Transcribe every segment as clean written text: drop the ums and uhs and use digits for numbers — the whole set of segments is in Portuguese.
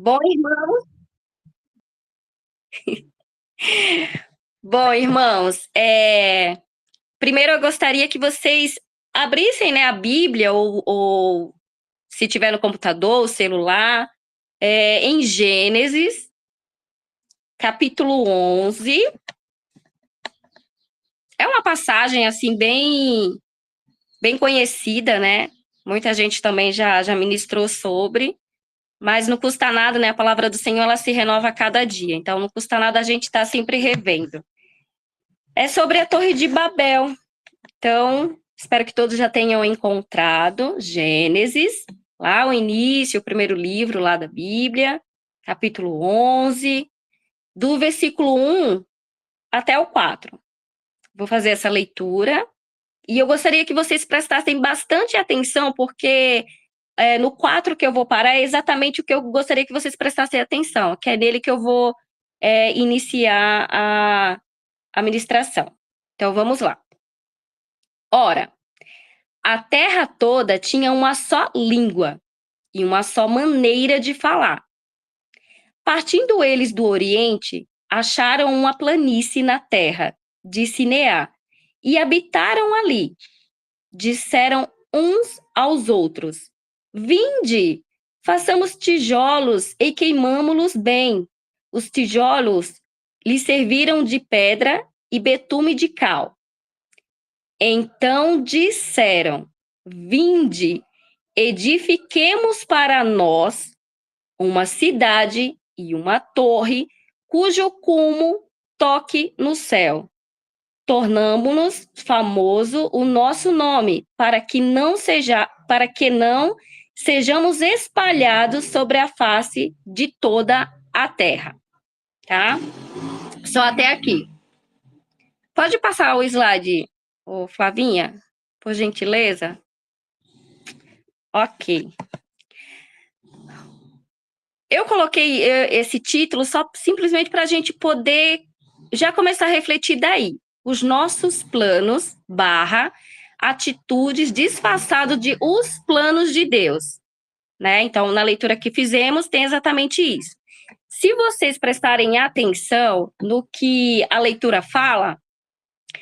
Bom, irmãos, primeiro eu gostaria que vocês abrissem, né, a Bíblia ou se tiver no computador, o celular, em Gênesis, capítulo 11. É uma passagem assim bem conhecida, né? Muita gente também já ministrou sobre, mas não custa nada, né? A palavra do Senhor ela se renova a cada dia, então não custa nada a gente estar sempre revendo. É sobre a Torre de Babel. Então, espero que todos já tenham encontrado Gênesis, lá o início, o primeiro livro lá da Bíblia, capítulo 11, do versículo 1 até o 4. Vou fazer essa leitura e eu gostaria que vocês prestassem bastante atenção, porque no 4 que eu vou parar é exatamente o que eu gostaria que vocês prestassem atenção, que é nele que eu vou iniciar a ministração. Então, vamos lá. Ora, a terra toda tinha uma só língua e uma só maneira de falar. Partindo eles do Oriente, acharam uma planície na terra de Sineá e habitaram ali. Disseram uns aos outros: Vinde, façamos tijolos e queimamo-los bem. Os tijolos lhes serviram de pedra e betume de cal. Então disseram: Vinde, edifiquemos para nós uma cidade e uma torre, cujo cume toque no céu. Tornamo-nos famoso o nosso nome, para que não sejamos espalhados sobre a face de toda a terra. Tá? Só até aqui. Pode passar o slide, Flavinha, por gentileza? Ok. Eu coloquei esse título só simplesmente para a gente poder já começar a refletir daí. Os nossos planos / atitudes disfarçados de os planos de Deus. Né? Então, na leitura que fizemos, tem exatamente isso. Se vocês prestarem atenção no que a leitura fala,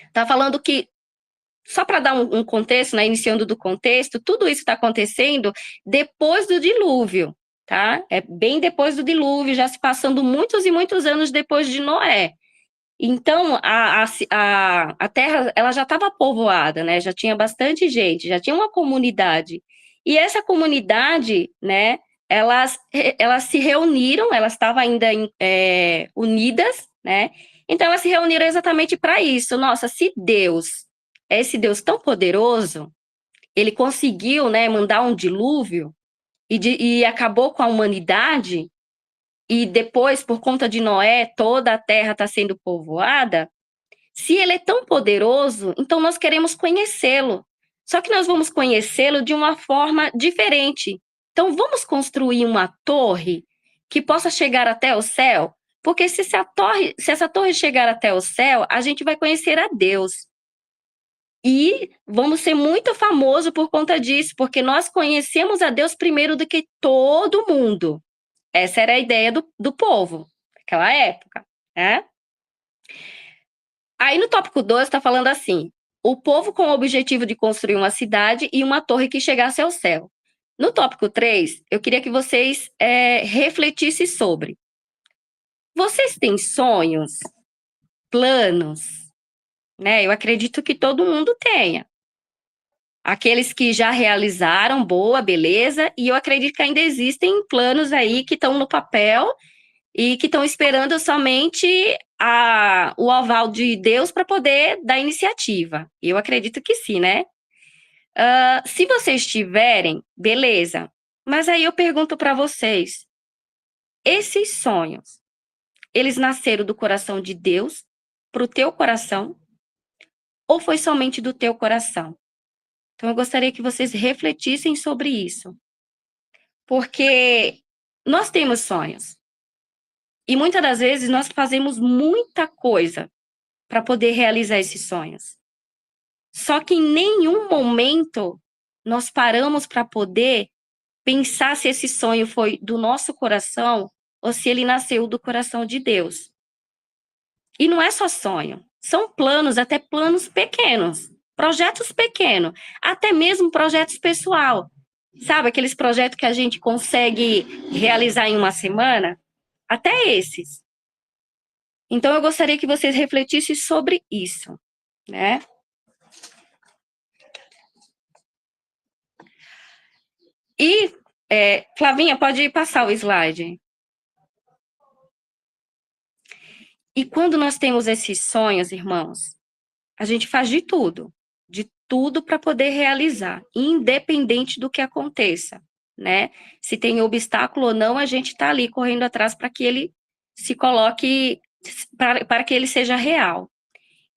está falando que, só para dar um contexto, né, iniciando do contexto, tudo isso está acontecendo depois do dilúvio. Tá? É bem depois do dilúvio, já se passando muitos e muitos anos depois de Noé. Então, a terra ela já estava povoada, né? Já tinha bastante gente, já tinha uma comunidade. E essa comunidade, né, elas se reuniram, elas estavam ainda unidas, né? Então, elas se reuniram exatamente para isso. Nossa, se Deus é esse Deus tão poderoso, ele conseguiu, né, mandar um dilúvio, e acabou com a humanidade, e depois, por conta de Noé, toda a terra está sendo povoada, se ele é tão poderoso, então nós queremos conhecê-lo. Só que nós vamos conhecê-lo de uma forma diferente. Então, vamos construir uma torre que possa chegar até o céu, porque se essa torre chegar até o céu, a gente vai conhecer a Deus. E vamos ser muito famosos por conta disso, porque nós conhecemos a Deus primeiro do que todo mundo. Essa era a ideia do povo naquela época, né? Aí no tópico 2 está falando assim: o povo com o objetivo de construir uma cidade e uma torre que chegasse ao céu. No tópico 3, eu queria que vocês refletissem sobre. Vocês têm sonhos, planos, né? Eu acredito que todo mundo tenha. Aqueles que já realizaram, boa, beleza, e eu acredito que ainda existem planos aí que estão no papel e que estão esperando somente o aval de Deus para poder dar iniciativa. Eu acredito que sim, né? Se vocês tiverem, beleza. Mas aí eu pergunto para vocês, esses sonhos, eles nasceram do coração de Deus para o teu coração ou foi somente do teu coração? Então eu gostaria que vocês refletissem sobre isso. Porque nós temos sonhos. E muitas das vezes nós fazemos muita coisa para poder realizar esses sonhos. Só que em nenhum momento nós paramos para poder pensar se esse sonho foi do nosso coração ou se ele nasceu do coração de Deus. E não é só sonho, são planos, até planos pequenos, projetos pequenos, até mesmo projetos pessoal. Sabe, aqueles projetos que a gente consegue realizar em uma semana? Até esses. Então, eu gostaria que vocês refletissem sobre isso, né? E, Flavinha, pode passar o slide. E quando nós temos esses sonhos, irmãos, a gente faz de tudo para poder realizar, independente do que aconteça, né? Se tem obstáculo ou não, a gente está ali correndo atrás para que ele se coloque, para que ele seja real.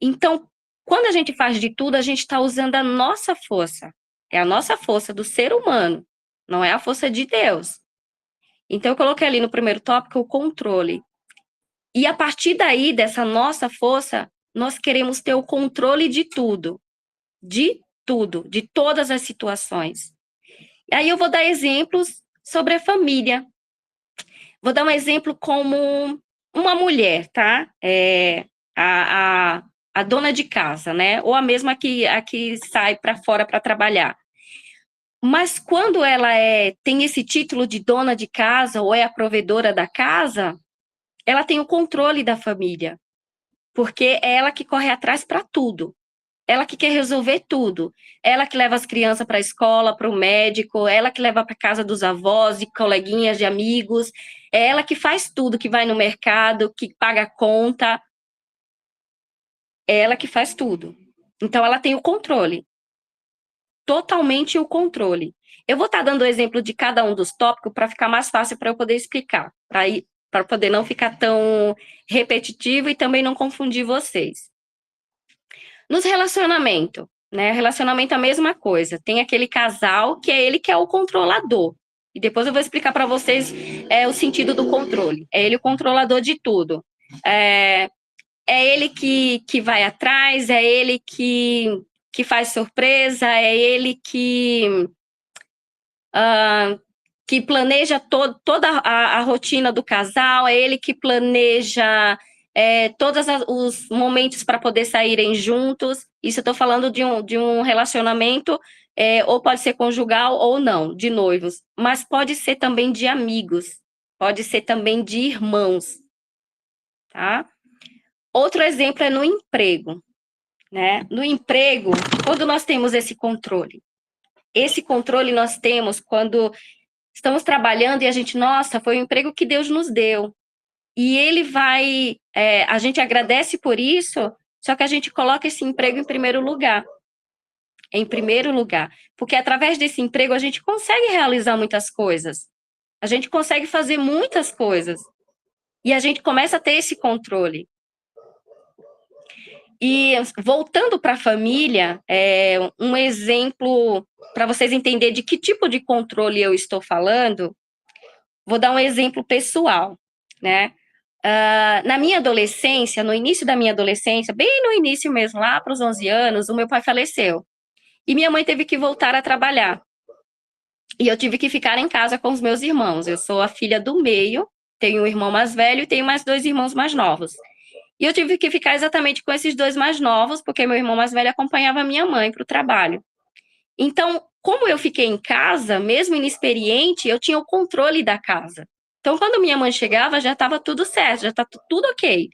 Então, quando a gente faz de tudo, a gente está usando a nossa força. É a nossa força do ser humano, não é a força de Deus. Então, eu coloquei ali no primeiro tópico o controle. E a partir daí, dessa nossa força, nós queremos ter o controle de tudo, de todas as situações. E aí eu vou dar exemplos sobre a família. Vou dar um exemplo como uma mulher, tá? A dona de casa, né? Ou a mesma a que sai para fora para trabalhar. Mas quando ela tem esse título de dona de casa ou é a provedora da casa, ela tem o controle da família, porque é ela que corre atrás para tudo. Ela que quer resolver tudo. Ela que leva as crianças para a escola, para o médico, ela que leva para casa dos avós, de coleguinhas, de amigos. É ela que faz tudo, que vai no mercado, que paga a conta. É ela que faz tudo. Então, ela tem o controle. Totalmente o controle. Eu vou estar dando o exemplo de cada um dos tópicos para ficar mais fácil para eu poder explicar, para poder não ficar tão repetitivo e também não confundir vocês. Nos relacionamentos, né? Relacionamento é a mesma coisa. Tem aquele casal que é ele que é o controlador. E depois eu vou explicar para vocês o sentido do controle. É ele o controlador de tudo. É ele que vai atrás, é ele que faz surpresa, é ele que planeja toda a rotina do casal, é ele que planeja todos os momentos para poder saírem juntos. Isso eu estou falando de um relacionamento, ou pode ser conjugal ou não, de noivos, mas pode ser também de amigos, pode ser também de irmãos, tá? Outro exemplo é no emprego, né? No emprego, quando nós temos esse controle nós temos quando estamos trabalhando e a gente, nossa, foi o emprego que Deus nos deu. E ele vai, a gente agradece por isso, só que a gente coloca esse emprego em primeiro lugar. Em primeiro lugar. Porque através desse emprego a gente consegue realizar muitas coisas. A gente consegue fazer muitas coisas. E a gente começa a ter esse controle. E voltando para a família, um exemplo para vocês entenderem de que tipo de controle eu estou falando, vou dar um exemplo pessoal, né? Na minha adolescência, no início da minha adolescência, bem no início mesmo, lá para os 11 anos, o meu pai faleceu. E minha mãe teve que voltar a trabalhar. E eu tive que ficar em casa com os meus irmãos. Eu sou a filha do meio, tenho um irmão mais velho e tenho mais 2 irmãos mais novos. E eu tive que ficar exatamente com esses 2 mais novos, porque meu irmão mais velho acompanhava a minha mãe para o trabalho. Então, como eu fiquei em casa, mesmo inexperiente, eu tinha o controle da casa. Então, quando minha mãe chegava, já estava tudo certo, já estava tudo ok.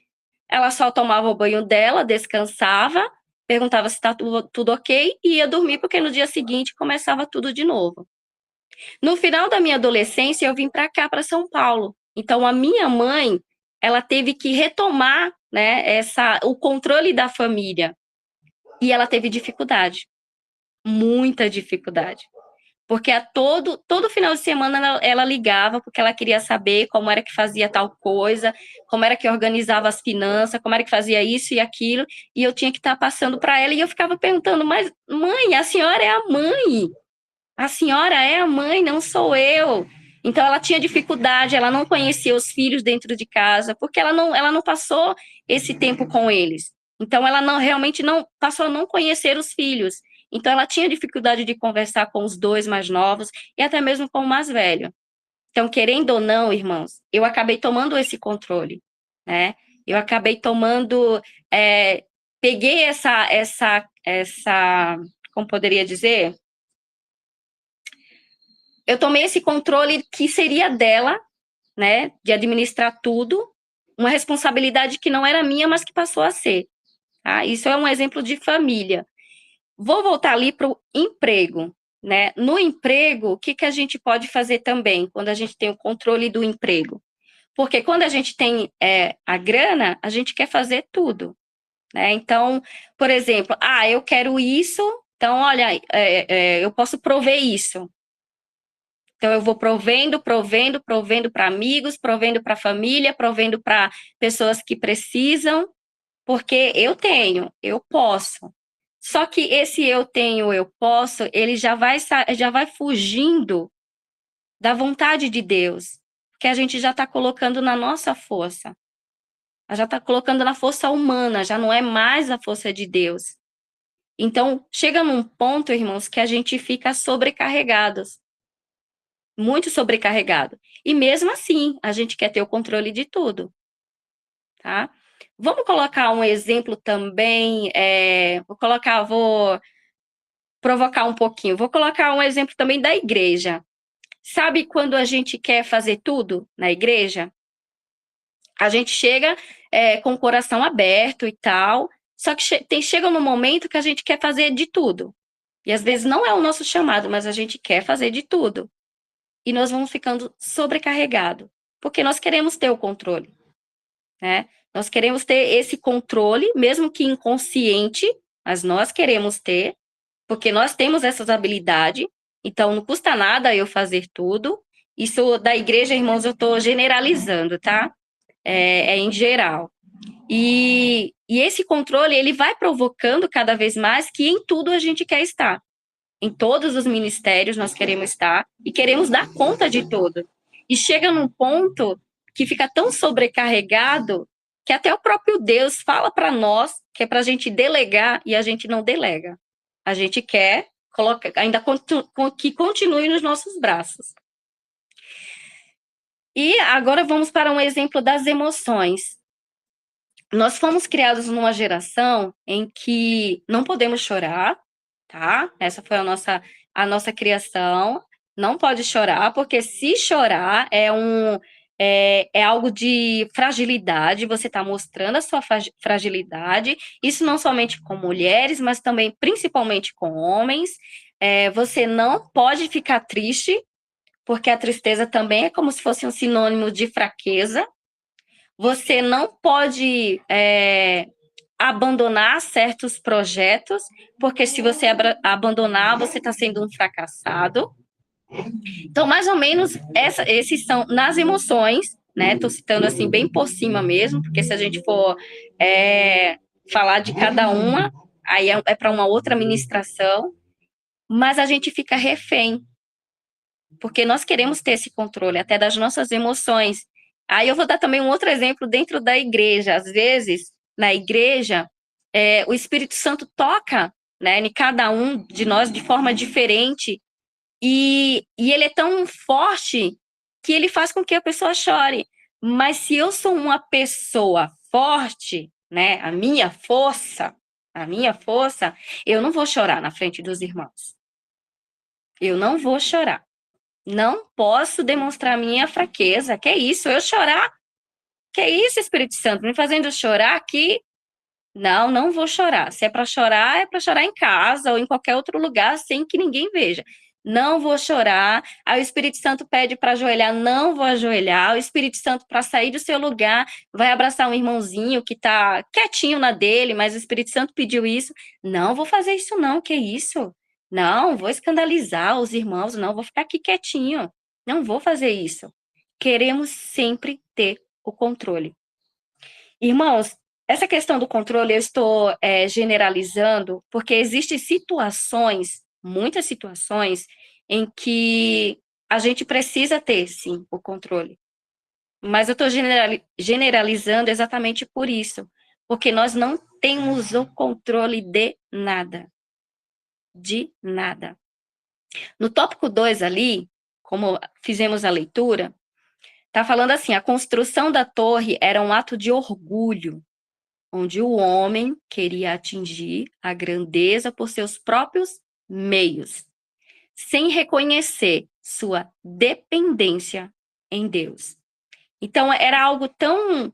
Ela só tomava o banho dela, descansava, perguntava se está tudo ok e ia dormir, porque no dia seguinte começava tudo de novo. No final da minha adolescência, eu vim para cá, para São Paulo. Então, a minha mãe, ela teve que retomar, né, o controle da família. E ela teve dificuldade, muita dificuldade. Porque todo final de semana ela ligava, porque ela queria saber como era que fazia tal coisa, como era que organizava as finanças, como era que fazia isso e aquilo, e eu tinha que estar passando para ela, e eu ficava perguntando, mas mãe, a senhora é a mãe, a senhora é a mãe, não sou eu. Então ela tinha dificuldade, ela não conhecia os filhos dentro de casa, porque ela não passou esse tempo com eles. Então ela realmente não passou a não conhecer os filhos. Então, ela tinha dificuldade de conversar com os dois mais novos e até mesmo com o mais velho. Então, querendo ou não, irmãos, eu acabei tomando esse controle, né? Eu acabei tomando, peguei como poderia dizer? Eu tomei esse controle que seria dela, né? De administrar tudo, uma responsabilidade que não era minha, mas que passou a ser. Tá? Isso é um exemplo de família. Vou voltar ali para o emprego, né? No emprego, o que, que a gente pode fazer também, quando a gente tem o controle do emprego? Porque quando a gente tem a grana, a gente quer fazer tudo, né? Então, por exemplo, eu quero isso, então, olha, eu posso prover isso. Então, eu vou provendo para amigos, provendo para família, provendo para pessoas que precisam, porque eu posso. Só que esse eu tenho, eu posso, ele já vai fugindo da vontade de Deus, que a gente já está colocando na nossa força. Já está colocando na força humana, já não é mais a força de Deus. Então, chega num ponto, irmãos, que a gente fica sobrecarregados, muito sobrecarregado. E mesmo assim, a gente quer ter o controle de tudo, tá? Vamos colocar um exemplo também, vou provocar um pouquinho. Vou colocar um exemplo também da igreja. Sabe quando a gente quer fazer tudo na igreja? A gente chega com o coração aberto e tal, só que chega no momento que a gente quer fazer de tudo. E às vezes não é o nosso chamado, mas a gente quer fazer de tudo. E nós vamos ficando sobrecarregados, porque nós queremos ter o controle, né? Nós queremos ter esse controle, mesmo que inconsciente, mas nós queremos ter, porque nós temos essas habilidades, então não custa nada eu fazer tudo. Isso da igreja, irmãos, eu estou generalizando, tá? É em geral. E esse controle, ele vai provocando cada vez mais que em tudo a gente quer estar. Em todos os ministérios nós queremos estar e queremos dar conta de tudo. E chega num ponto que fica tão sobrecarregado que até o próprio Deus fala para nós que é para a gente delegar e a gente não delega. A gente quer ainda que continue nos nossos braços. E agora vamos para um exemplo das emoções. Nós fomos criados numa geração em que não podemos chorar, tá? Essa foi a nossa criação. Não pode chorar, porque se chorar é algo de fragilidade, você está mostrando a sua fragilidade, isso não somente com mulheres, mas também principalmente com homens. Você não pode ficar triste, porque a tristeza também é como se fosse um sinônimo de fraqueza. Você não pode abandonar certos projetos, porque se você abandonar, você está sendo um fracassado. Então, mais ou menos, esses são nas emoções, né? Estou citando assim bem por cima mesmo, porque se a gente for falar de cada uma, aí é para uma outra ministração, mas a gente fica refém, porque nós queremos ter esse controle até das nossas emoções. Aí eu vou dar também um outro exemplo dentro da igreja. Às vezes, na igreja, o Espírito Santo toca, né, em cada um de nós de forma diferente, e ele é tão forte que ele faz com que a pessoa chore. Mas se eu sou uma pessoa forte, né, a minha força, eu não vou chorar na frente dos irmãos. Eu não vou chorar. Não posso demonstrar minha fraqueza. Que isso? Eu chorar? Que isso, Espírito Santo? Me fazendo chorar aqui? Não, não vou chorar. Se é para chorar, é para chorar em casa ou em qualquer outro lugar sem que ninguém veja. Não vou chorar. Aí o Espírito Santo pede para ajoelhar, não vou ajoelhar. O Espírito Santo, para sair do seu lugar, vai abraçar um irmãozinho que está quietinho na dele, mas o Espírito Santo pediu isso. Não vou fazer isso, não. Que isso? Não, vou escandalizar os irmãos, não, vou ficar aqui quietinho. Não vou fazer isso. Queremos sempre ter o controle. Irmãos, essa questão do controle eu estou generalizando, porque existem situações, muitas situações, em que a gente precisa ter, sim, o controle. Mas eu estou generalizando exatamente por isso, porque nós não temos o controle de nada. de nada. No tópico 2 ali, como fizemos a leitura, está falando assim: a construção da torre era um ato de orgulho, onde o homem queria atingir a grandeza por seus próprios meios, sem reconhecer sua dependência em Deus. Então, era algo tão.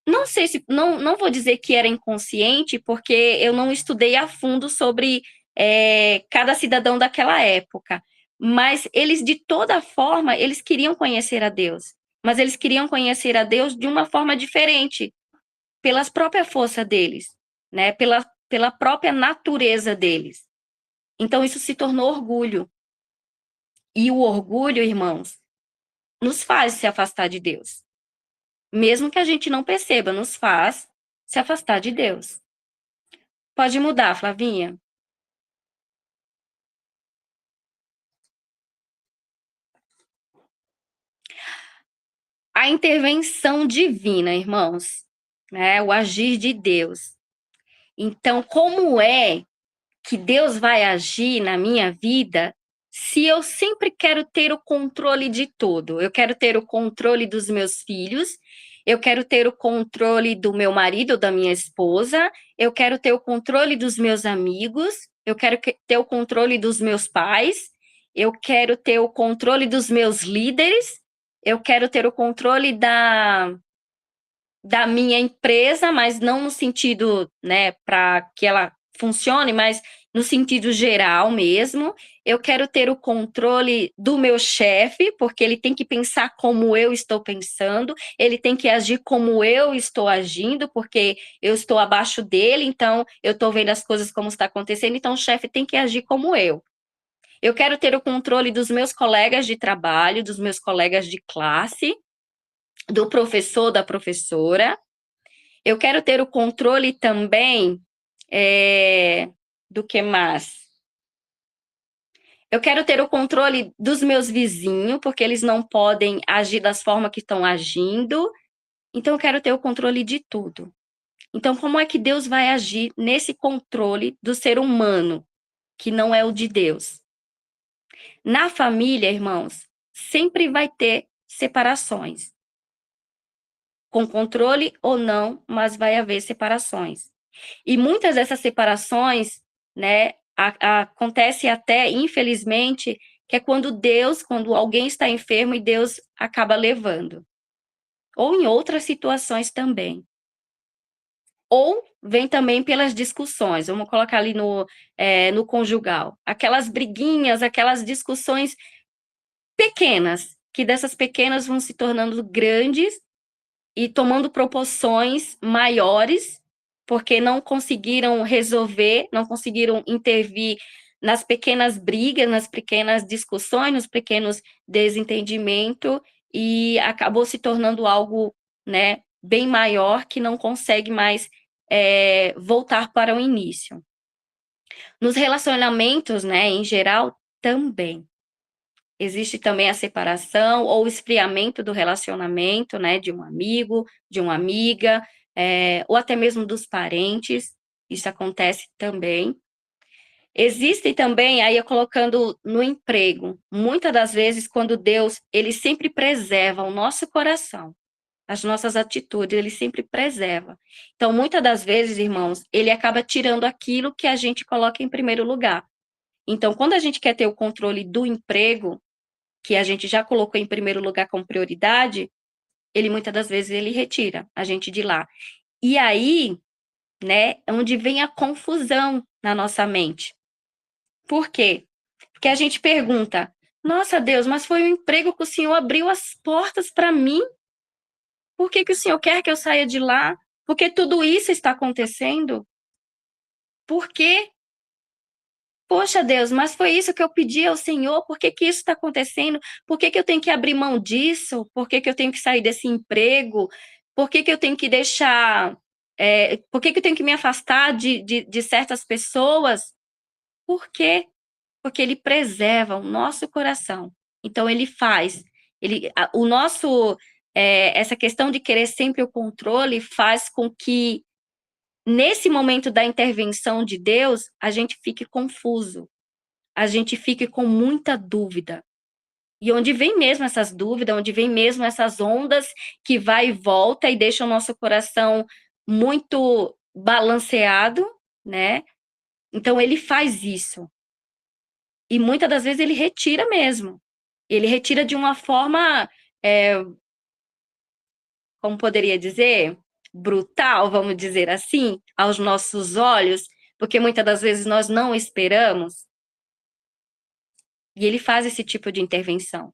Não sei se. Não vou dizer que era inconsciente, porque eu não estudei a fundo sobre cada cidadão daquela época. Mas eles, de toda forma, eles queriam conhecer a Deus. Mas eles queriam conhecer a Deus de uma forma diferente, pela própria força deles, né? Pela própria natureza deles. Então, isso se tornou orgulho. E o orgulho, irmãos, nos faz se afastar de Deus. Mesmo que a gente não perceba, nos faz se afastar de Deus. Pode mudar, Flavinha? A intervenção divina, irmãos, né? O agir de Deus. Então, como é que Deus vai agir na minha vida se eu sempre quero ter o controle de tudo? Eu quero ter o controle dos meus filhos, eu quero ter o controle do meu marido ou da minha esposa, eu quero ter o controle dos meus amigos, eu quero ter o controle dos meus pais, eu quero ter o controle dos meus líderes, eu quero ter o controle da minha empresa, mas não no sentido, né, para que ela funcione, mas no sentido geral mesmo. Eu quero ter o controle do meu chefe, porque ele tem que pensar como eu estou pensando, ele tem que agir como eu estou agindo, porque eu estou abaixo dele, então eu estou vendo as coisas como está acontecendo, então o chefe tem que agir como eu. Eu quero ter o controle dos meus colegas de trabalho, dos meus colegas de classe, do professor, da professora. Eu quero ter o controle também do que mais? Eu quero ter o controle dos meus vizinhos, porque eles não podem agir das formas que estão agindo. Então, eu quero ter o controle de tudo. Então, como é que Deus vai agir nesse controle do ser humano, que não é o de Deus? Na família, irmãos, sempre vai ter separações. Com controle ou não, mas vai haver separações. E muitas dessas separações, né, acontece até, infelizmente, que é quando alguém está enfermo e Deus acaba levando. Ou em outras situações também. Ou vem também pelas discussões, vamos colocar ali no conjugal. Aquelas briguinhas, aquelas discussões pequenas, que dessas pequenas vão se tornando grandes e tomando proporções maiores, porque não conseguiram resolver, não conseguiram intervir nas pequenas brigas, nas pequenas discussões, nos pequenos desentendimentos, e acabou se tornando algo, né, bem maior, que não consegue mais voltar para o início. Nos relacionamentos, né, em geral, também. Existe também a separação ou esfriamento do relacionamento, né, de um amigo, de uma amiga, ou até mesmo dos parentes. Isso acontece também. Existe também, aí eu colocando no emprego, muitas das vezes quando Deus, ele sempre preserva o nosso coração, as nossas atitudes, ele sempre preserva. Então, muitas das vezes, irmãos, ele acaba tirando aquilo que a gente coloca em primeiro lugar. Então, quando a gente quer ter o controle do emprego, que a gente já colocou em primeiro lugar como prioridade, ele muitas das vezes ele retira a gente de lá. E aí, né, é onde vem a confusão na nossa mente. Por quê? Porque a gente pergunta: nossa Deus, mas foi o emprego que o Senhor abriu as portas para mim? Por que o Senhor quer que eu saia de lá? Por que tudo isso está acontecendo? Por quê? Poxa Deus, mas foi isso que eu pedi ao Senhor, por que isso está acontecendo? Por que eu tenho que abrir mão disso? Por que eu tenho que sair desse emprego? Por que eu tenho que deixar, por que eu tenho que me afastar de certas pessoas? Por quê? Porque Ele preserva o nosso coração. Então, Ele faz, essa questão de querer sempre o controle faz com que nesse momento da intervenção de Deus, a gente fique confuso. a gente fique com muita dúvida. E onde vem mesmo essas dúvidas, onde vem mesmo essas ondas que vai e volta e deixa o nosso coração muito balanceado, né? Então ele faz isso. E muitas das vezes ele retira mesmo. Ele retira de uma forma, como poderia dizer, brutal, vamos dizer assim, aos nossos olhos, porque muitas das vezes nós não esperamos. E ele faz esse tipo de intervenção.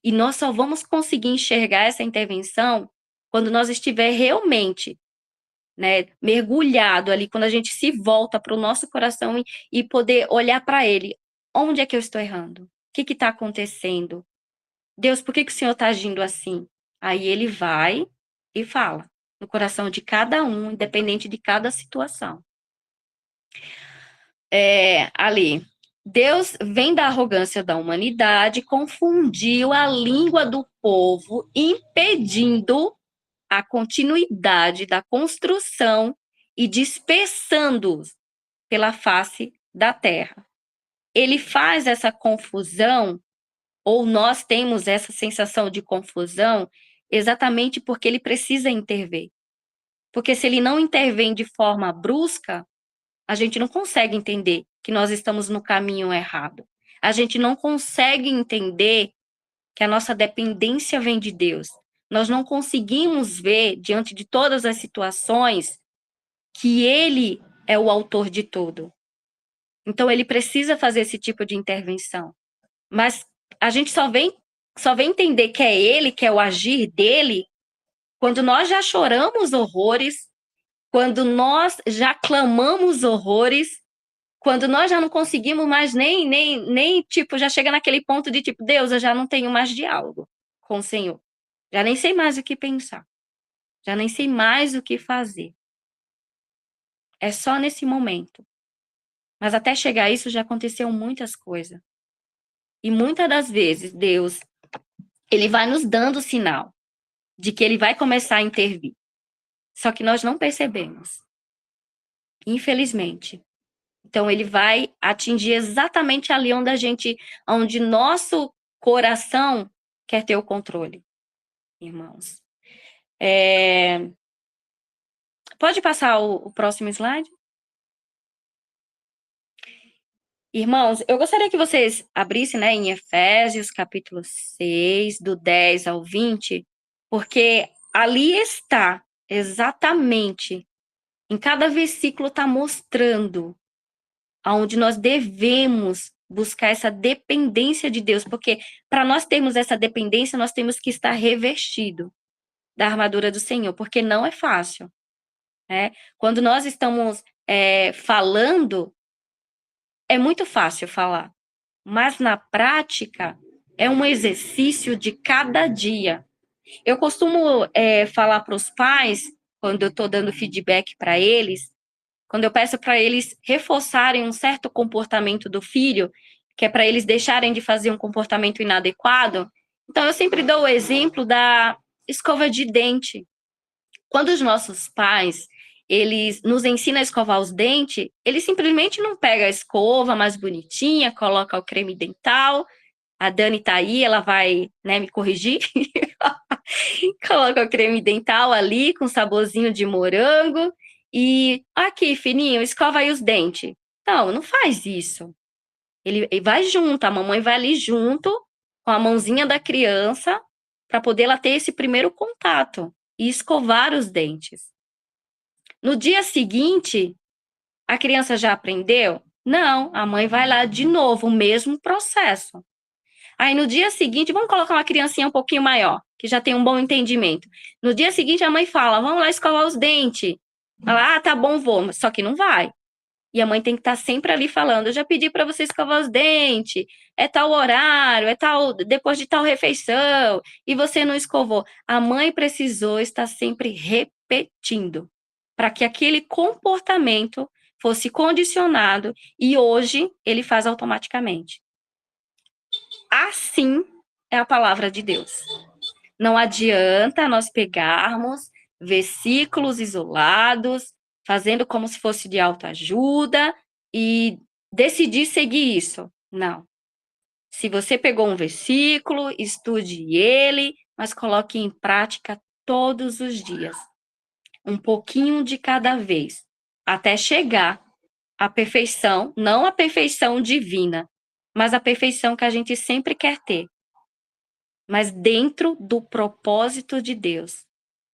E nós só vamos conseguir enxergar essa intervenção quando nós estiver realmente, né, mergulhado ali, quando a gente se volta para o nosso coração e poder olhar para ele. Onde é que eu estou errando? O que está acontecendo? Deus, por que o Senhor está agindo assim? Aí ele vai e fala no coração de cada um, independente de cada situação. Ali, Deus vem da arrogância da humanidade, confundiu a língua do povo, impedindo a continuidade da construção e dispersando-os pela face da terra. Ele faz essa confusão, ou nós temos essa sensação de confusão, exatamente porque ele precisa intervir. Porque se ele não intervém de forma brusca, a gente não consegue entender que nós estamos no caminho errado. A gente não consegue entender que a nossa dependência vem de Deus. Nós não conseguimos ver, diante de todas as situações, que Ele é o autor de tudo. Então, Ele precisa fazer esse tipo de intervenção. Mas a gente só vem entender que é Ele, que é o agir dEle, quando nós já choramos horrores, quando nós já clamamos horrores, quando nós já não conseguimos mais nem tipo, já chega naquele ponto de tipo, Deus, eu já não tenho mais diálogo com o Senhor. Já nem sei mais o que pensar. Já nem sei mais o que fazer. É só nesse momento. Mas até chegar a isso já aconteceu muitas coisas. E muitas das vezes Deus, ele vai nos dando sinal de que ele vai começar a intervir. Só que nós não percebemos. Infelizmente. Então ele vai atingir exatamente ali onde nosso coração quer ter o controle, irmãos. Pode passar o próximo slide? Irmãos, eu gostaria que vocês abrissem, né, em Efésios, capítulo 6, do 10 ao 20, porque ali está exatamente, em cada versículo está mostrando aonde nós devemos buscar essa dependência de Deus, porque para nós termos essa dependência, nós temos que estar revestido da armadura do Senhor, porque não é fácil, né? Quando nós estamos falando, é muito fácil falar, mas na prática é um exercício de cada dia. Eu costumo falar para os pais, quando eu estou dando feedback para eles, quando eu peço para eles reforçarem um certo comportamento do filho, que é para eles deixarem de fazer um comportamento inadequado, então eu sempre dou o exemplo da escova de dente. Quando os nossos pais, eles nos ensinam a escovar os dentes, eles simplesmente não pegam a escova mais bonitinha, coloca o creme dental, a Dani tá aí, ela vai, né, me corrigir, coloca o creme dental ali com saborzinho de morango, e aqui, fininho, escova aí os dentes. Não faz isso. Ele vai junto, a mamãe vai ali junto, com a mãozinha da criança, para poder ela ter esse primeiro contato e escovar os dentes. No dia seguinte, a criança já aprendeu? Não, a mãe vai lá de novo, o mesmo processo. Aí no dia seguinte, vamos colocar uma criancinha um pouquinho maior, que já tem um bom entendimento. No dia seguinte, a mãe fala, vamos lá escovar os dentes. Ela, tá bom, vou, só que não vai. E a mãe tem que estar sempre ali falando, eu já pedi para você escovar os dentes, é tal horário, é tal, depois de tal refeição, e você não escovou. A mãe precisou estar sempre repetindo, para que aquele comportamento fosse condicionado, e hoje ele faz automaticamente. Assim é a palavra de Deus. Não adianta nós pegarmos versículos isolados, fazendo como se fosse de autoajuda e decidir seguir isso. Não. Se você pegou um versículo, estude ele, mas coloque em prática todos os dias. Um pouquinho de cada vez, até chegar à perfeição, não a perfeição divina, mas a perfeição que a gente sempre quer ter. Mas dentro do propósito de Deus,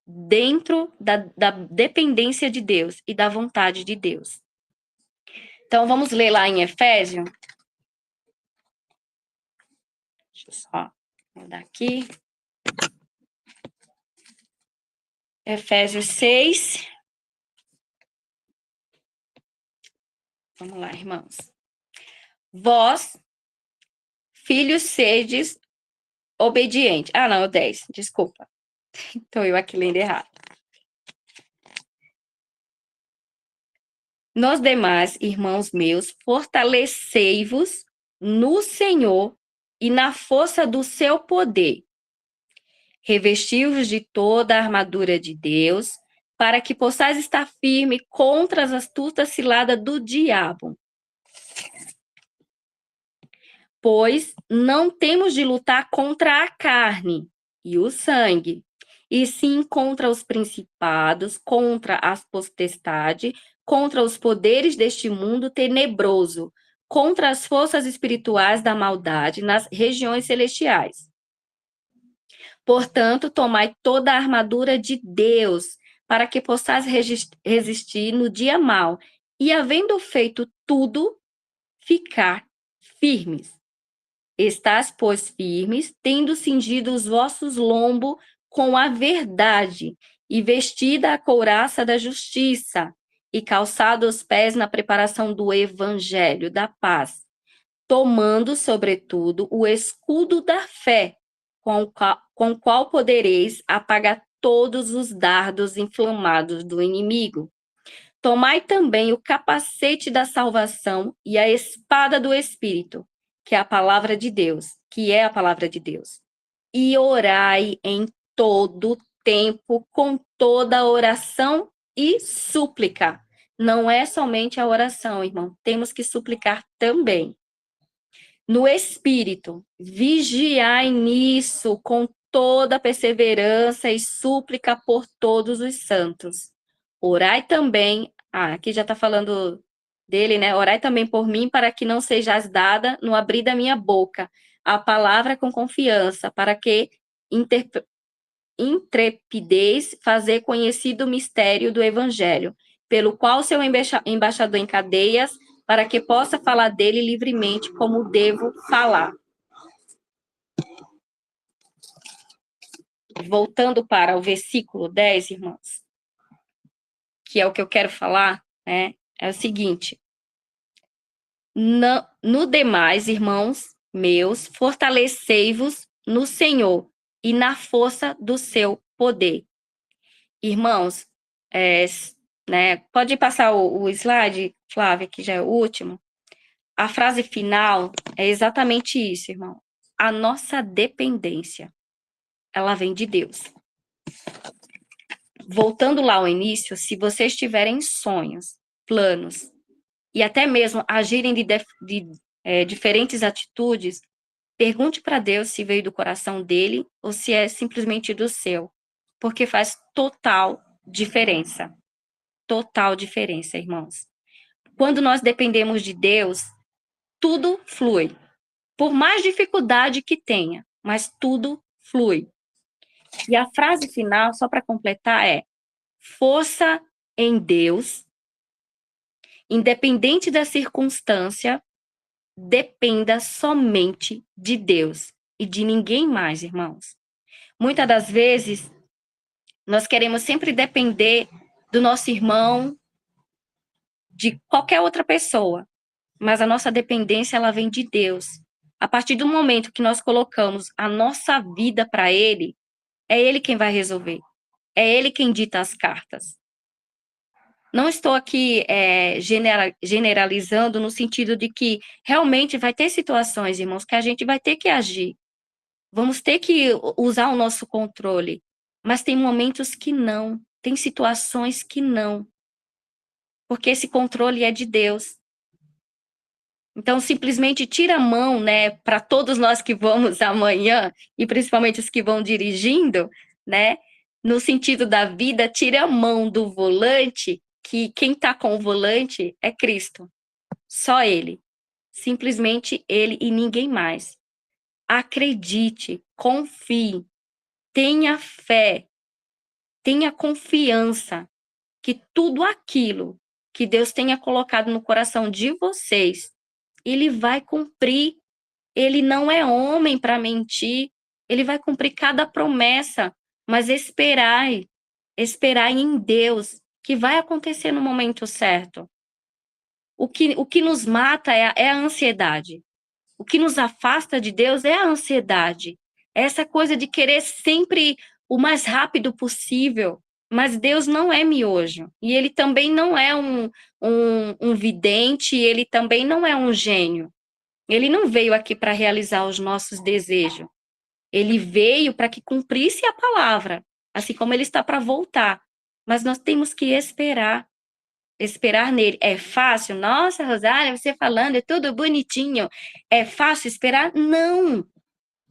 dentro da dependência de Deus e da vontade de Deus. Então, vamos ler lá em Efésios. Deixa eu só mudar aqui. Efésios 6. Vamos lá, irmãos. Vós, filhos, sedes obedientes. Ah, não, 10, desculpa. Estou eu aqui lendo errado. Nos demais, irmãos meus, fortalecei-vos no Senhor e na força do seu poder. Revesti-vos de toda a armadura de Deus, para que possais estar firme contra as astutas ciladas do diabo. Pois não temos de lutar contra a carne e o sangue, e sim contra os principados, contra as potestades, contra os poderes deste mundo tenebroso, contra as forças espirituais da maldade nas regiões celestiais. Portanto, tomai toda a armadura de Deus, para que possais resistir no dia mau, e havendo feito tudo, ficar firmes. Estás, pois, firmes, tendo cingido os vossos lombos com a verdade, e vestida a couraça da justiça, e calçado os pés na preparação do evangelho da paz, tomando, sobretudo, o escudo da fé, com o qual podereis apagar todos os dardos inflamados do inimigo. Tomai também o capacete da salvação e a espada do Espírito, que é a palavra de Deus, e orai em todo tempo, com toda oração e súplica. Não é somente a oração, irmão, temos que suplicar também. No Espírito, vigiai nisso com toda perseverança e súplica por todos os santos. Orai também, aqui já está falando dele, né? Orai também por mim, para que não sejais dada no abrir da minha boca a palavra com confiança, para que intrepidez fazer conhecido o mistério do Evangelho, pelo qual seu embaixador em cadeias, para que possa falar dele livremente como devo falar. Voltando para o versículo 10, irmãos, que é o que eu quero falar, né? É o seguinte: no demais, irmãos meus, fortalecei-vos no Senhor e na força do seu poder. Irmãos, né, pode passar o slide, Flávia, que já é o último. A frase final é exatamente isso, irmão. A nossa dependência, ela vem de Deus. Voltando lá ao início, se vocês tiverem sonhos, planos, e até mesmo agirem de diferentes atitudes, pergunte para Deus se veio do coração dele ou se é simplesmente do seu, porque faz total diferença. Total diferença, irmãos. Quando nós dependemos de Deus, tudo flui. Por mais dificuldade que tenha, mas tudo flui. E a frase final, só para completar, é: força em Deus, independente da circunstância, dependa somente de Deus e de ninguém mais, irmãos. Muitas das vezes, nós queremos sempre depender do nosso irmão, de qualquer outra pessoa, mas a nossa dependência, ela vem de Deus. A partir do momento que nós colocamos a nossa vida para Ele, é Ele quem vai resolver. É Ele quem dita as cartas. Não estou aqui generalizando no sentido de que realmente vai ter situações, irmãos, que a gente vai ter que agir. Vamos ter que usar o nosso controle. Mas tem momentos que não. Tem situações que não. Porque esse controle é de Deus. Então, simplesmente tira a mão, né, para todos nós que vamos amanhã, e principalmente os que vão dirigindo, né, no sentido da vida, tira a mão do volante, que quem está com o volante é Cristo, só Ele, simplesmente Ele e ninguém mais. Acredite, confie, tenha fé, tenha confiança que tudo aquilo que Deus tenha colocado no coração de vocês, Ele vai cumprir. Ele não é homem para mentir, ele vai cumprir cada promessa, mas esperai em Deus, que vai acontecer no momento certo. O que nos mata é a ansiedade. O que nos afasta de Deus é a ansiedade. É essa coisa de querer sempre o mais rápido possível. Mas Deus não é miojo. E ele também não é um vidente, ele também não é um gênio. Ele não veio aqui para realizar os nossos desejos. Ele veio para que cumprisse a palavra, assim como ele está para voltar. Mas nós temos que esperar nele. É fácil? Nossa, Rosália, você falando, é tudo bonitinho. É fácil esperar? Não,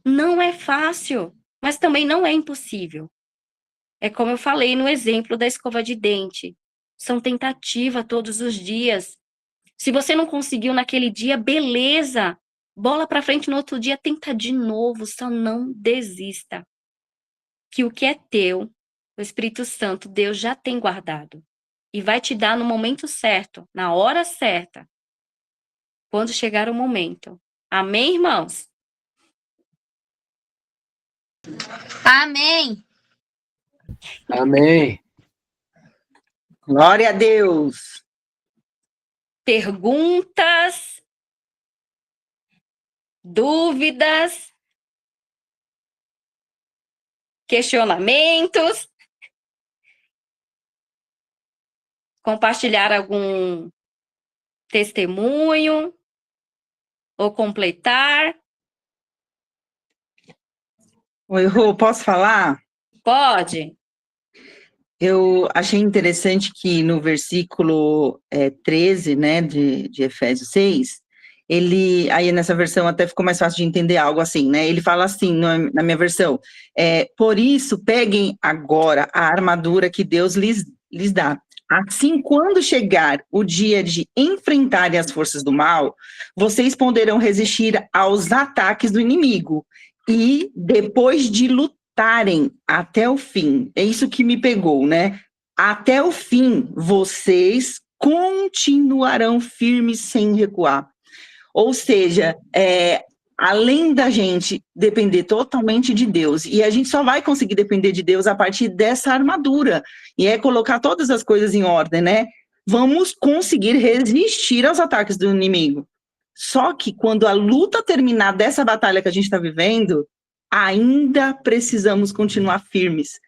não é fácil, mas também não é impossível. É como eu falei no exemplo da escova de dente. São tentativas todos os dias. Se você não conseguiu naquele dia, beleza. Bola para frente no outro dia, tenta de novo, só não desista. Que o que é teu, o Espírito Santo, Deus já tem guardado. E vai te dar no momento certo, na hora certa, quando chegar o momento. Amém, irmãos? Amém. Amém. Glória a Deus. Perguntas? Dúvidas? Questionamentos? Compartilhar algum testemunho? Ou completar? Oi, Rô, posso falar? Pode? Eu achei interessante que no versículo 13, né, de Efésios 6, aí nessa versão até ficou mais fácil de entender algo assim, né? Ele fala assim, na minha versão, por isso, peguem agora a armadura que Deus lhes dá. Assim, quando chegar o dia de enfrentarem as forças do mal, vocês poderão resistir aos ataques do inimigo. E depois de lutarem até o fim, é isso que me pegou, né? Até o fim, vocês continuarão firmes sem recuar. Ou seja, além da gente depender totalmente de Deus, e a gente só vai conseguir depender de Deus a partir dessa armadura, e é colocar todas as coisas em ordem, né? Vamos conseguir resistir aos ataques do inimigo. Só que quando a luta terminar dessa batalha que a gente está vivendo, ainda precisamos continuar firmes.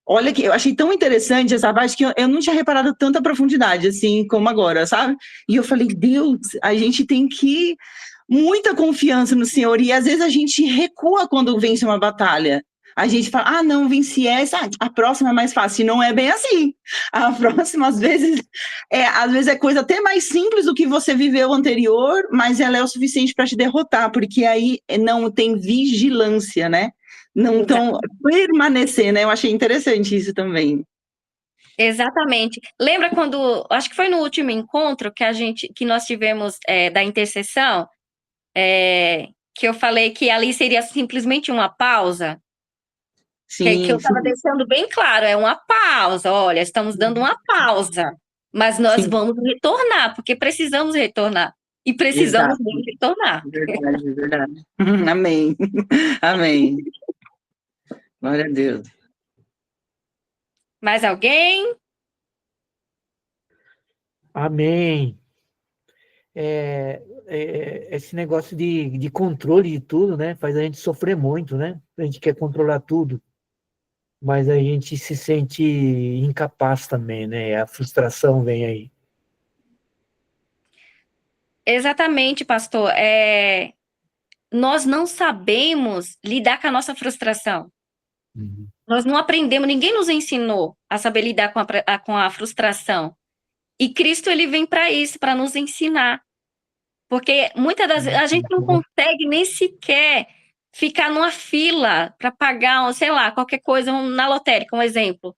Olha que eu achei tão interessante essa parte que eu não tinha reparado tanta profundidade assim como agora, sabe? E eu falei, Deus, a gente tem que muita confiança no Senhor, e às vezes a gente recua quando vence uma batalha. A gente fala, não, venci essa, a próxima é mais fácil. E não é bem assim. A próxima, às vezes é coisa até mais simples do que você viveu anterior, mas ela é o suficiente para te derrotar, porque aí não tem vigilância, né? Não tão permanecer, né? Eu achei interessante isso também. Exatamente. Lembra quando, acho que foi no último encontro que nós tivemos da intercessão, que eu falei que ali seria simplesmente uma pausa? Sim, que eu estava deixando bem claro, é uma pausa, olha, estamos dando uma pausa, mas nós vamos retornar, porque precisamos retornar, e precisamos mesmo retornar. Verdade, verdade. Amém. Amém. Glória a Deus. Mais alguém? Amém. Esse negócio de controle de tudo, né? Faz a gente sofrer muito, né? A gente quer controlar tudo, mas a gente se sente incapaz também, né? A frustração vem aí. Exatamente, pastor. Nós não sabemos lidar com a nossa frustração. Uhum. Nós não aprendemos, ninguém nos ensinou a saber lidar com a frustração. E Cristo, ele vem para isso, para nos ensinar. Porque muitas das vezes a gente não consegue nem sequer ficar numa fila para pagar, sei lá, qualquer coisa na lotérica, um exemplo.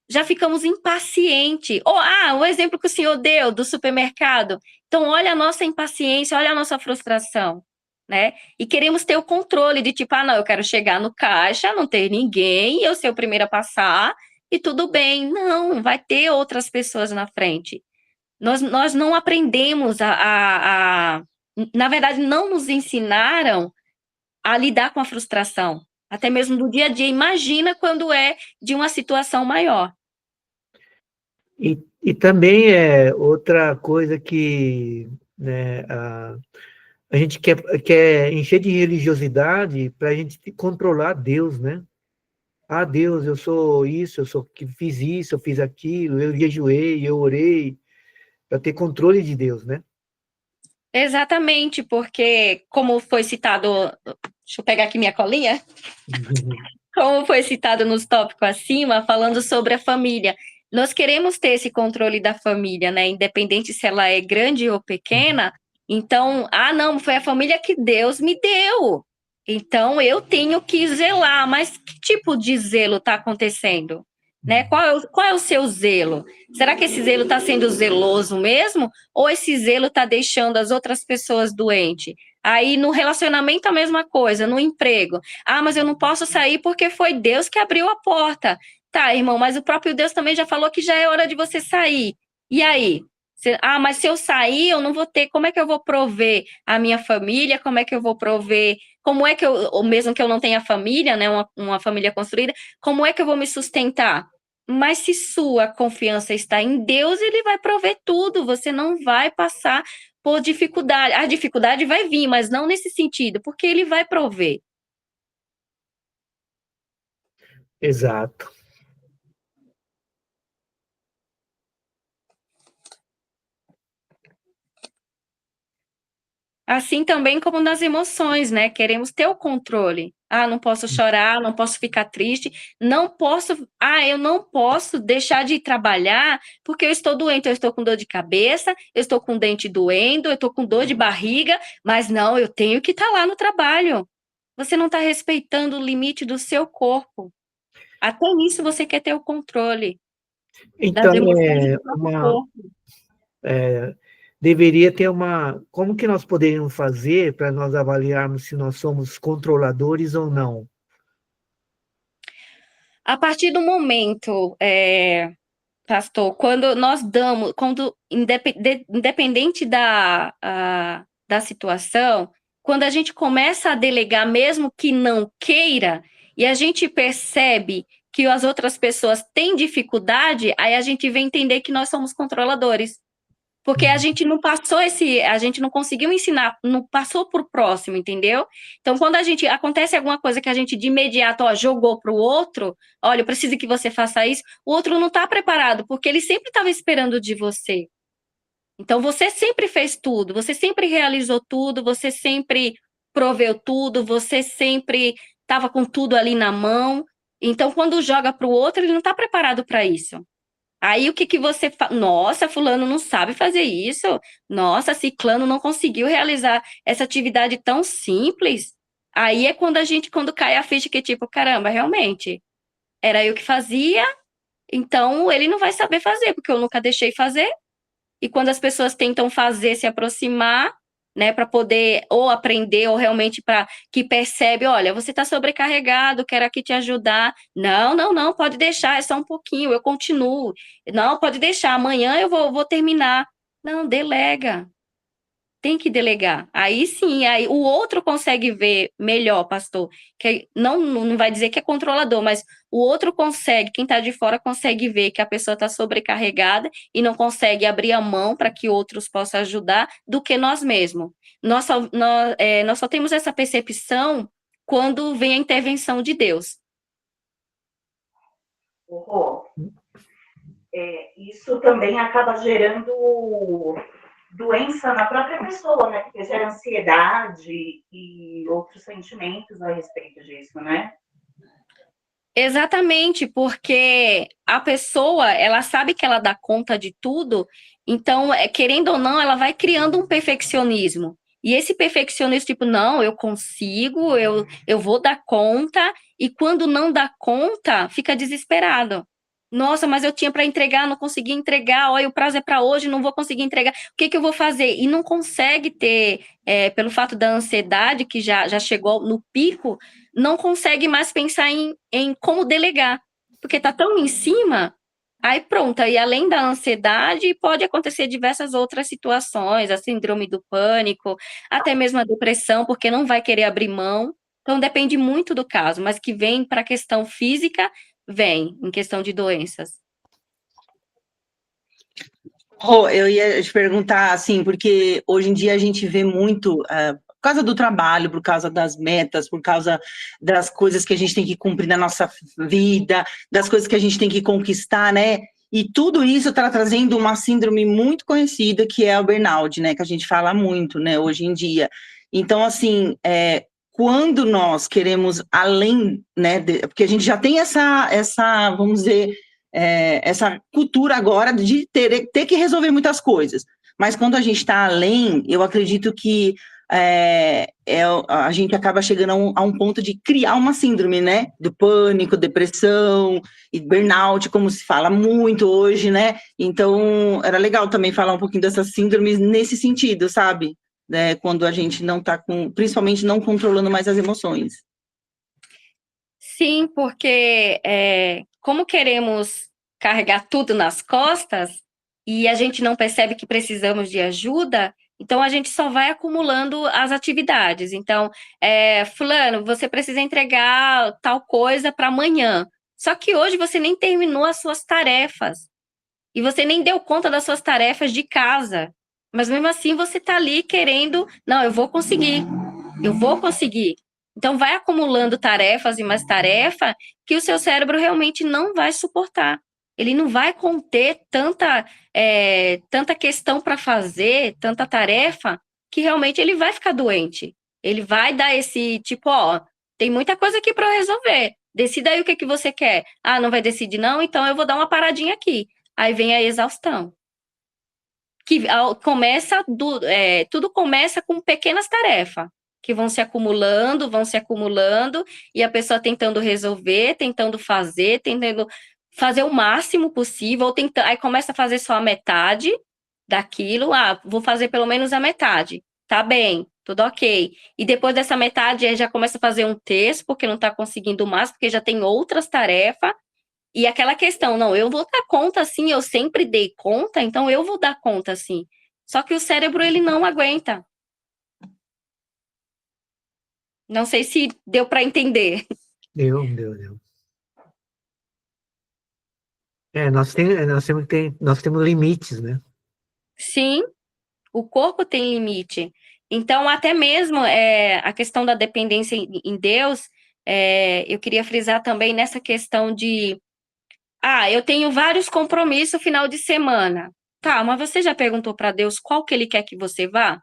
Já ficamos impacientes. Ou, o exemplo que o senhor deu do supermercado. Então, olha a nossa impaciência, olha a nossa frustração, né? E queremos ter o controle de tipo, não, eu quero chegar no caixa, não ter ninguém, eu ser o primeiro a passar, e tudo bem. Não, vai ter outras pessoas na frente. Nós não aprendemos na verdade, não nos ensinaram a lidar com a frustração, até mesmo do dia a dia. Imagina quando é de uma situação maior. E também é outra coisa que, né, a gente quer encher de religiosidade para a gente controlar Deus, né? Deus, eu sou isso, que fiz isso, eu fiz aquilo, eu jejuei, eu orei, para ter controle de Deus, né? Exatamente, porque como foi citado, deixa eu pegar aqui minha colinha, como foi citado nos tópicos acima, falando sobre a família. Nós queremos ter esse controle da família, né? Independente se ela é grande ou pequena. Então, não, foi a família que Deus me deu. Então, eu tenho que zelar. Mas que tipo de zelo está acontecendo? Né? Qual é o seu zelo? Será que esse zelo está sendo zeloso mesmo? Ou esse zelo está deixando as outras pessoas doentes? Aí, no relacionamento, a mesma coisa, no emprego. Mas eu não posso sair porque foi Deus que abriu a porta. Tá, irmão, mas o próprio Deus também já falou que já é hora de você sair. E aí? Mas se eu sair, eu não vou ter. Como é que eu vou prover a minha família? Como é que eu vou prover? Como é que ou mesmo que eu não tenha família, né, uma família construída, como é que eu vou me sustentar? Mas se sua confiança está em Deus, ele vai prover tudo. Você não vai passar por dificuldade. A dificuldade vai vir, mas não nesse sentido, porque ele vai prover. Exato. Assim também como nas emoções, né? Queremos ter o controle. Não posso chorar, não posso ficar triste, não posso. Eu não posso deixar de ir trabalhar porque eu estou doente, eu estou com dor de cabeça, eu estou com o dente doendo, eu estou com dor de barriga, mas não, eu tenho que estar lá no trabalho. Você não está respeitando o limite do seu corpo. Até nisso você quer ter o controle das Então, emoções do próprio corpo. deveria ter como que nós poderíamos fazer para nós avaliarmos se nós somos controladores ou não? A partir do momento, pastor, independente da situação, quando a gente começa a delegar, mesmo que não queira, e a gente percebe que as outras pessoas têm dificuldade, aí a gente vem entender que nós somos controladores. Porque a gente não passou a gente não conseguiu ensinar, não passou por próximo, entendeu? Então, quando acontece alguma coisa que a gente de imediato, jogou para o outro, olha, eu preciso que você faça isso, o outro não está preparado, porque ele sempre estava esperando de você. Então, você sempre fez tudo, você sempre realizou tudo, você sempre proveu tudo, você sempre estava com tudo ali na mão. Então, quando joga para o outro, ele não está preparado para isso. Aí o que você fala? Nossa, fulano não sabe fazer isso. Nossa, ciclano não conseguiu realizar essa atividade tão simples. Aí é quando cai a ficha que tipo, caramba, realmente, era eu que fazia, então ele não vai saber fazer, porque eu nunca deixei fazer. E quando as pessoas tentam fazer, se aproximar, né, para poder ou aprender ou realmente para que percebe, olha, você está sobrecarregado, quero aqui te ajudar. Não, não, não, pode deixar, é só um pouquinho, eu continuo. Não, pode deixar, amanhã eu vou terminar. Não, delega. Tem que delegar. Aí sim, aí o outro consegue ver melhor, pastor. Que não vai dizer que é controlador, mas o outro consegue, quem está de fora consegue ver que a pessoa está sobrecarregada e não consegue abrir a mão para que outros possam ajudar do que nós mesmos. Nós só temos essa percepção quando vem a intervenção de Deus. Isso também acaba gerando doença na própria pessoa, né? Porque gera ansiedade e outros sentimentos a respeito disso, né? Exatamente, porque a pessoa, ela sabe que ela dá conta de tudo, então, querendo ou não, ela vai criando um perfeccionismo. E esse perfeccionismo, tipo, não, eu consigo, eu vou dar conta, e quando não dá conta, fica desesperado. Nossa, mas eu tinha para entregar, não consegui entregar, olha, o prazo é para hoje, não vou conseguir entregar, o que que eu vou fazer? E não consegue ter, pelo fato da ansiedade, que já chegou no pico, não consegue mais pensar em como delegar, porque tá tão em cima. Aí pronto, aí além da ansiedade, pode acontecer diversas outras situações, a síndrome do pânico, até mesmo a depressão, porque não vai querer abrir mão. Então depende muito do caso, mas que vem para a questão física, vem, em questão de doenças. Rô, eu ia te perguntar, assim, porque hoje em dia a gente vê muito, por causa do trabalho, por causa das metas, por causa das coisas que a gente tem que cumprir na nossa vida, das coisas que a gente tem que conquistar, né? E tudo isso está trazendo uma síndrome muito conhecida, que é o burnout, né? Que a gente fala muito, né, hoje em dia. Então, assim, quando nós queremos além, né, porque a gente já tem essa, vamos dizer, essa cultura agora de ter que resolver muitas coisas. Mas quando a gente está além, eu acredito que a gente acaba chegando a um ponto de criar uma síndrome, né? Do pânico, depressão e burnout, como se fala muito hoje, né? Então, era legal também falar um pouquinho dessas síndromes nesse sentido, sabe? Né? Quando a gente não está principalmente não controlando mais as emoções. Sim, porque como queremos carregar tudo nas costas e a gente não percebe que precisamos de ajuda, então a gente só vai acumulando as atividades. Então, fulano, você precisa entregar tal coisa para amanhã. Só que hoje você nem terminou as suas tarefas e você nem deu conta das suas tarefas de casa. Mas mesmo assim você está ali querendo, não, eu vou conseguir. Eu vou conseguir. Então, vai acumulando tarefas e mais tarefa que o seu cérebro realmente não vai suportar. Ele não vai conter tanta questão para fazer, tanta tarefa, que realmente ele vai ficar doente. Ele vai dar esse tipo, ó, tem muita coisa aqui para eu resolver. Decida aí o que que você quer. Ah, não vai decidir não? Então eu vou dar uma paradinha aqui. Aí vem a exaustão. Tudo começa com pequenas tarefas que vão se acumulando, e a pessoa tentando resolver, tentando fazer o máximo possível, aí começa a fazer só a metade daquilo, vou fazer pelo menos a metade, tá bem, tudo ok. E depois dessa metade, aí já começa a fazer um terço, porque não está conseguindo mais, porque já tem outras tarefas, e aquela questão, não, eu vou dar conta sim, eu sempre dei conta, então eu vou dar conta sim. Só que o cérebro, ele não aguenta. Não sei se deu para entender. Deu. Nós temos limites, né? Sim, o corpo tem limite. Então, até mesmo a questão da dependência em Deus, eu queria frisar também nessa questão de eu tenho vários compromissos no final de semana. Tá, mas você já perguntou para Deus qual que ele quer que você vá?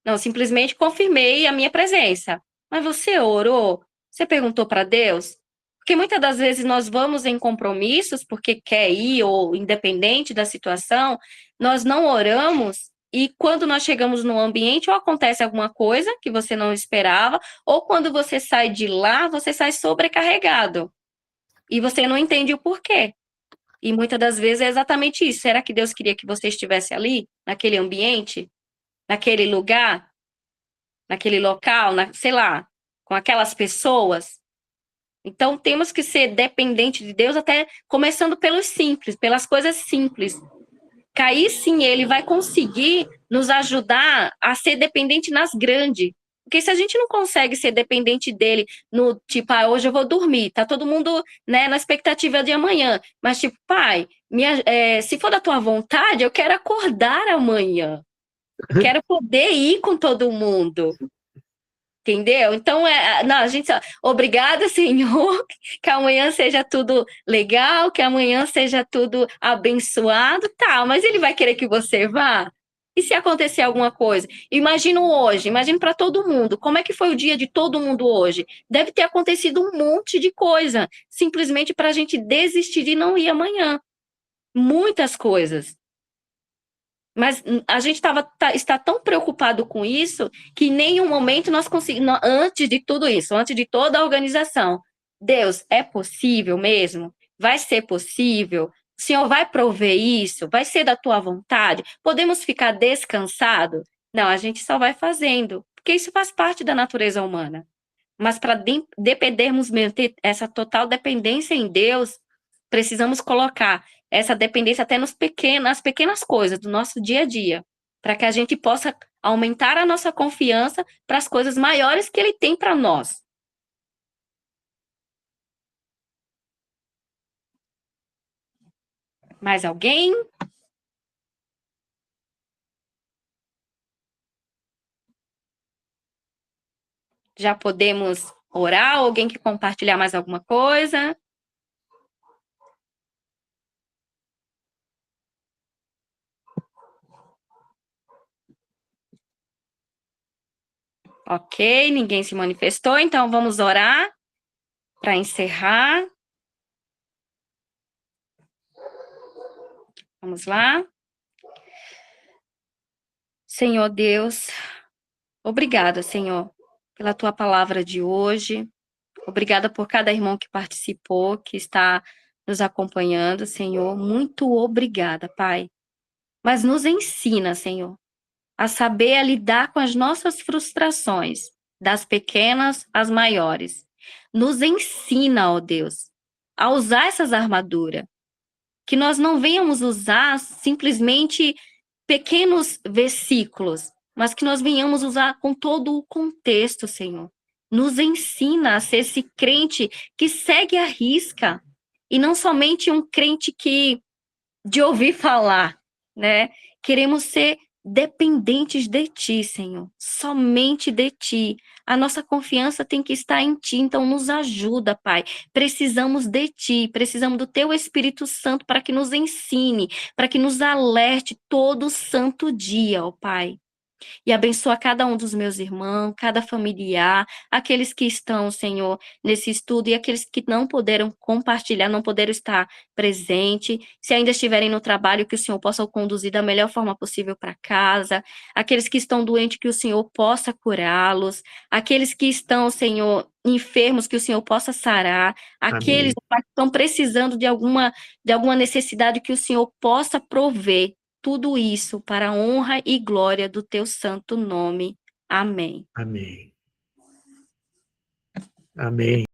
Não, simplesmente confirmei a minha presença. Mas você orou? Você perguntou para Deus? Porque muitas das vezes nós vamos em compromissos porque quer ir ou independente da situação, nós não oramos e quando nós chegamos no ambiente ou acontece alguma coisa que você não esperava, ou quando você sai de lá, você sai sobrecarregado e você não entende o porquê. E muitas das vezes é exatamente isso. Será que Deus queria que você estivesse ali, naquele ambiente, naquele lugar, naquele local, sei lá, com aquelas pessoas? Então, temos que ser dependentes de Deus, até começando pelos simples, pelas coisas simples. Que aí sim ele vai conseguir nos ajudar a ser dependente nas grandes. Porque se a gente não consegue ser dependente dele no tipo, hoje eu vou dormir, tá todo mundo, né, na expectativa de amanhã. Mas tipo, pai, se for da tua vontade, eu quero acordar amanhã. Eu quero poder ir com todo mundo. Entendeu? Então, não, a gente obrigada, Senhor, que amanhã seja tudo legal, que amanhã seja tudo abençoado, tá, mas ele vai querer que você vá? E se acontecer alguma coisa? Imagino hoje, imagino para todo mundo, como é que foi o dia de todo mundo hoje? Deve ter acontecido um monte de coisa, simplesmente para a gente desistir de não ir amanhã. Muitas coisas. Mas a gente está tão preocupado com isso que em nenhum momento nós conseguimos, antes de tudo isso, antes de toda a organização, Deus, é possível mesmo? Vai ser possível? O Senhor vai prover isso? Vai ser da tua vontade? Podemos ficar descansados? Não, a gente só vai fazendo, porque isso faz parte da natureza humana. Mas para dependermos mesmo, ter essa total dependência em Deus, precisamos colocar essa dependência até nas pequenas coisas do nosso dia a dia, para que a gente possa aumentar a nossa confiança para as coisas maiores que Ele tem para nós. Mais alguém? Já podemos orar? Alguém que compartilhar mais alguma coisa? Ok, ninguém se manifestou, então vamos orar para encerrar. Vamos lá. Senhor Deus, obrigada, Senhor, pela tua palavra de hoje. Obrigada por cada irmão que participou, que está nos acompanhando, Senhor. Muito obrigada, Pai. Mas nos ensina, Senhor, a saber a lidar com as nossas frustrações, das pequenas às maiores. Nos ensina, ó Deus, a usar essas armaduras. Que nós não venhamos usar simplesmente pequenos versículos, mas que nós venhamos usar com todo o contexto, Senhor. Nos ensina a ser esse crente que segue a risca, e não somente um crente que de ouvir falar, né? Queremos ser dependentes de Ti, Senhor, somente de Ti. A nossa confiança tem que estar em Ti, então nos ajuda, Pai. Precisamos de Ti, precisamos do Teu Espírito Santo para que nos ensine, para que nos alerte todo santo dia, ó Pai. E abençoa cada um dos meus irmãos, cada familiar, aqueles que estão, Senhor, nesse estudo e aqueles que não puderam compartilhar, não puderam estar presente. Se ainda estiverem no trabalho, que o Senhor possa o conduzir da melhor forma possível para casa. Aqueles que estão doentes, que o Senhor possa curá-los. Aqueles que estão, Senhor, enfermos, que o Senhor possa sarar. Aqueles que estão precisando de alguma necessidade, que o Senhor possa prover. Tudo isso para a honra e glória do teu santo nome. Amém. Amém. Amém.